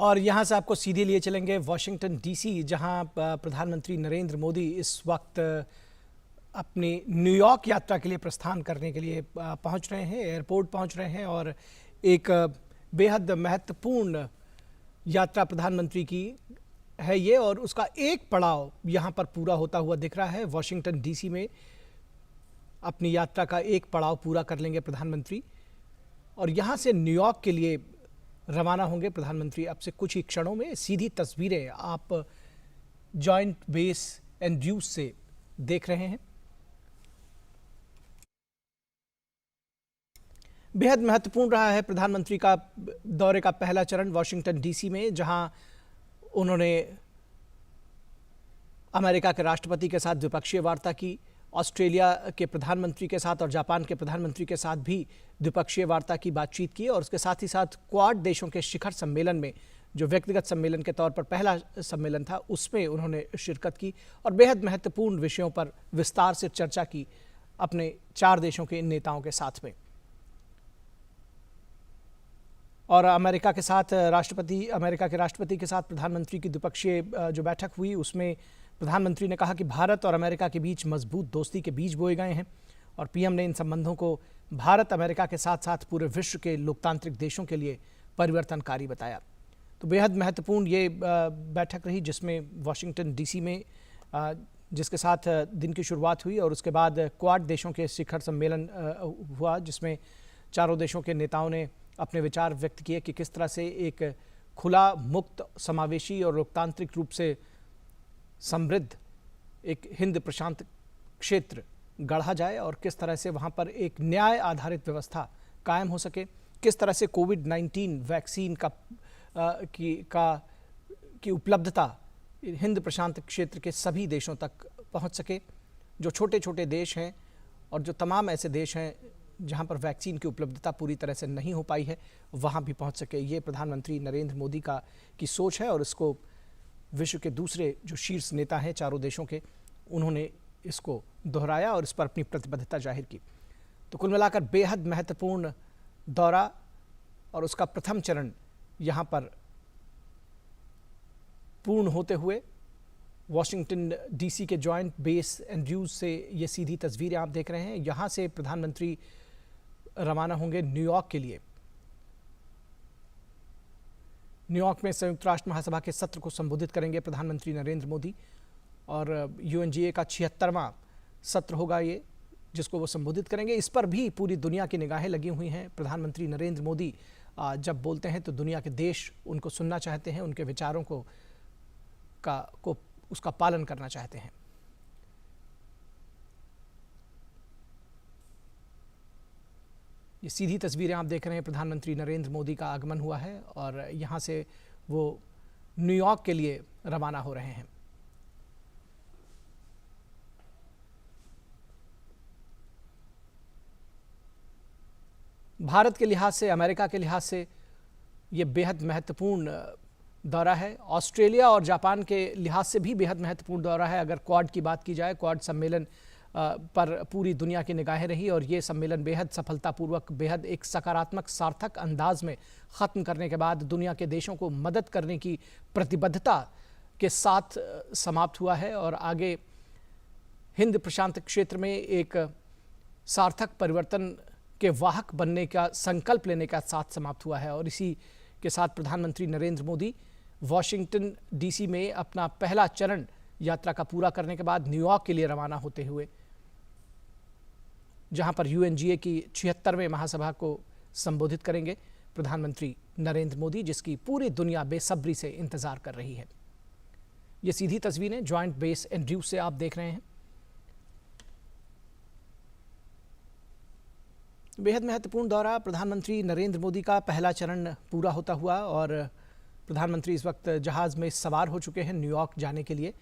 और यहाँ से आपको सीधे लिए चलेंगे वॉशिंगटन डीसी, जहाँ प्रधानमंत्री नरेंद्र मोदी इस वक्त अपनी न्यूयॉर्क यात्रा के लिए प्रस्थान करने के लिए पहुँच रहे हैं, एयरपोर्ट पहुँच रहे हैं। और एक बेहद महत्वपूर्ण यात्रा प्रधानमंत्री की है ये, और उसका एक पड़ाव यहाँ पर पूरा होता हुआ दिख रहा है। वॉशिंगटन डीसी में अपनी यात्रा का एक पड़ाव पूरा कर लेंगे प्रधानमंत्री, और यहाँ से न्यूयॉर्क के लिए रवाना होंगे प्रधानमंत्री। अब से कुछ ही क्षणों में सीधी तस्वीरें आप जॉइंट बेस एंड्रयूज से देख रहे हैं। बेहद महत्वपूर्ण रहा है प्रधानमंत्री का दौरे का पहला चरण वॉशिंगटन डीसी में, जहां उन्होंने अमेरिका के राष्ट्रपति के साथ द्विपक्षीय वार्ता की, ऑस्ट्रेलिया के प्रधानमंत्री के साथ और जापान के प्रधानमंत्री के साथ भी द्विपक्षीय वार्ता की, बातचीत की, और उसके साथ ही साथ क्वाड देशों के शिखर सम्मेलन में, जो व्यक्तिगत सम्मेलन के तौर पर पहला सम्मेलन था, उसमें उन्होंने शिरकत की और बेहद महत्वपूर्ण विषयों पर विस्तार से चर्चा की अपने 4 देशों के इन नेताओं के साथ में। और अमेरिका के राष्ट्रपति के साथ प्रधानमंत्री की द्विपक्षीय जो बैठक हुई, उसमें प्रधानमंत्री ने कहा कि भारत और अमेरिका के बीच मजबूत दोस्ती के बीज बोए गए हैं, और पीएम ने इन संबंधों को भारत अमेरिका के साथ साथ पूरे विश्व के लोकतांत्रिक देशों के लिए परिवर्तनकारी बताया। तो बेहद महत्वपूर्ण ये बैठक रही, जिसमें वॉशिंगटन डीसी में जिसके साथ दिन की शुरुआत हुई, और उसके बाद क्वाड देशों के शिखर सम्मेलन हुआ, जिसमें चारों देशों के नेताओं ने अपने विचार व्यक्त किए कि किस तरह से एक खुला, मुक्त, समावेशी और लोकतांत्रिक रूप से समृद्ध एक हिंद प्रशांत क्षेत्र गढ़ा जाए, और किस तरह से वहाँ पर एक न्याय आधारित व्यवस्था कायम हो सके, किस तरह से कोविड-19 वैक्सीन की उपलब्धता हिंद प्रशांत क्षेत्र के सभी देशों तक पहुँच सके, जो छोटे छोटे देश हैं और जो तमाम ऐसे देश हैं जहाँ पर वैक्सीन की उपलब्धता पूरी तरह से नहीं हो पाई है, वहाँ भी पहुँच सके। ये प्रधानमंत्री नरेंद्र मोदी की सोच है, और इसको विश्व के दूसरे जो शीर्ष नेता हैं चारों देशों के, उन्होंने इसको दोहराया और इस पर अपनी प्रतिबद्धता जाहिर की। तो कुल मिलाकर बेहद महत्वपूर्ण दौरा, और उसका प्रथम चरण यहाँ पर पूर्ण होते हुए वॉशिंगटन डीसी के जॉइंट बेस एंड्रयूज से ये सीधी तस्वीरें आप देख रहे हैं। यहाँ से प्रधानमंत्री रवाना होंगे न्यूयॉर्क के लिए। न्यूयॉर्क में संयुक्त राष्ट्र महासभा के सत्र को संबोधित करेंगे प्रधानमंत्री नरेंद्र मोदी, और यूएनजीए का 76वां सत्र होगा ये, जिसको वो संबोधित करेंगे। इस पर भी पूरी दुनिया की निगाहें लगी हुई हैं। प्रधानमंत्री नरेंद्र मोदी जब बोलते हैं तो दुनिया के देश उनको सुनना चाहते हैं, उनके विचारों को उसका पालन करना चाहते हैं। ये सीधी तस्वीरें आप देख रहे हैं, प्रधानमंत्री नरेंद्र मोदी का आगमन हुआ है, और यहाँ से वो न्यूयॉर्क के लिए रवाना हो रहे हैं। भारत के लिहाज से, अमेरिका के लिहाज से ये बेहद महत्वपूर्ण दौरा है। ऑस्ट्रेलिया और जापान के लिहाज से भी बेहद महत्वपूर्ण दौरा है। अगर क्वाड की बात की जाए, क्वाड सम्मेलन पर पूरी दुनिया की निगाहें रही, और ये सम्मेलन बेहद सफलतापूर्वक, बेहद एक सकारात्मक, सार्थक अंदाज में ख़त्म करने के बाद दुनिया के देशों को मदद करने की प्रतिबद्धता के साथ समाप्त हुआ है, और आगे हिंद प्रशांत क्षेत्र में एक सार्थक परिवर्तन के वाहक बनने का संकल्प लेने का साथ समाप्त हुआ है। और इसी के साथ प्रधानमंत्री नरेंद्र मोदी वॉशिंगटन डीसी में अपना पहला चरण यात्रा का पूरा करने के बाद न्यूयॉर्क के लिए रवाना होते हुए, जहां पर यूएनजीए की 76वें महासभा को संबोधित करेंगे प्रधानमंत्री नरेंद्र मोदी, जिसकी पूरी दुनिया बेसब्री से इंतजार कर रही है। ये सीधी तस्वीरें जॉइंट बेस एंड्रयूज से आप देख रहे हैं। बेहद महत्वपूर्ण दौरा, प्रधानमंत्री नरेंद्र मोदी का पहला चरण पूरा होता हुआ, और प्रधानमंत्री इस वक्त जहाज में सवार हो चुके हैं न्यूयॉर्क जाने के लिए।